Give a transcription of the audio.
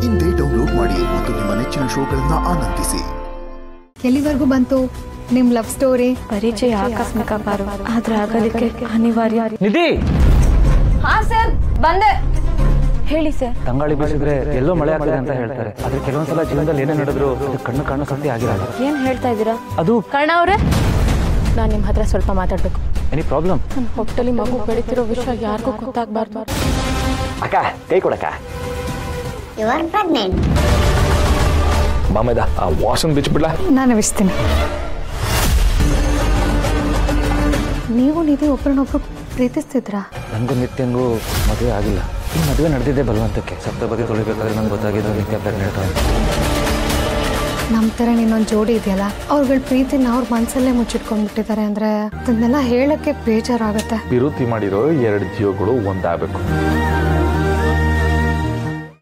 ಇಂದೇ ಡೌನ್ಲೋಡ್ ಮಾಡಿ ಮತ್ತು ನಿಮ್ಮ ನೆಚ್ಚಿನ ಶೋಗಳನ್ನ ಆನಂದಿಸಿ. ಎಲ್ಲಿವರೆಗೂ ಬಂತು ನಿಮ್ ಲವ್ ಸ್ಟೋರಿ? ಪರಿಚಯ ಆಕಸ್ಮಿಕ ಪಾರು, ಆದ್ರೆ ಆಗಲಿಕ್ಕೆ ಅನಿವಾರ್ಯ. ನಿಧಿ! ಹಾ ಸರ್, ಬಂದೆ. ಹೇಳಿ ಸರ್. ತಂಗಾಳಿ ಬೀಸಿದ್ರೆ ಎಲ್ಲೋ ಮಳೆ ಆಗ್ತದೆ ಅಂತ ಹೇಳ್ತಾರೆ, ಆದ್ರೆ ಕೆಲವೊಂದ್ಸಲ ಜೀವನದಲ್ಲಿ ಏನೇ ನಡೆದ್ರು ಕಣ್ಣು ಕಾಣೋ ಸತ್ಯ ಆಗಿರಲ್ಲ. ಏನ್ ಹೇಳ್ತಾ ಇದ್ದೀರಾ? ಅದು ಕರ್ಣ ಅವ್ರೆ, ನಾನ್ ನಿಮ್ ಹತ್ರ ಸ್ವಲ್ಪ ಮಾತಾಡ್ಬೇಕು. Any problem? ನನ್ನ ಹೊಟ್ಟೆಲಿ ಮಗು ಬೆಳಿತಿರೋ ವಿಷಯ ಯಾರಿಗೂ ಗೊತ್ತಾಗ್ಬಾರ್ದು. ಅಕ್ಕ, ಕೈ ಕೊಡಕ್ಕ. You are pregnant. ಮಾಮದ ಆ ವಾಸನ್ ಬಿಚ್ಬಿಡ್ಲ? ನಾನು ವಿಸ್ತೀನಿ. ನೀವು ನಿಧಿ ಒಬ್ಬರನ್ನೊಬ್ರು ಪ್ರೀತಿಸ್ತಿದ್ರಾ? ನನಗೂ ನಿತ್ಯಂಗೂ ಮದುವೆ ಆಗಿಲ್ಲ. ಈ ಮದುವೆ ನಡೆದಿದ್ದೆ ಬಲವಂತಕ್ಕೆ. ಸಪ್ತಪದಿ ತೊಳಿಬೇಕಾದ್ರೆ ನಂಗೆ ಗೊತ್ತಾಗಿದ್ದು ನಿತ್ಯ ಪ್ರೆಗ್ನೆಂಟ್ ಅಂತ. ನಮ್ಮ ಥರ ಇನ್ನೊಂದು ಜೋಡಿ ಇದೆಯಲ್ಲ, ಅವ್ರಗಳ ಪ್ರೀತಿನ ಅವ್ರ ಮನಸ್ಸಲ್ಲೇ ಮುಚ್ಚಿಟ್ಕೊಂಡ್ಬಿಟ್ಟಿದ್ದಾರೆ ಅಂದ್ರೆ ಅದನ್ನೆಲ್ಲ ಹೇಳಕ್ಕೆ ಬೇಜಾರಾಗುತ್ತೆ. ವಿರುದ್ಧಿ ಮಾಡಿರೋ 2 ಜೀವಗಳು ಒಂದಾಗಬೇಕು.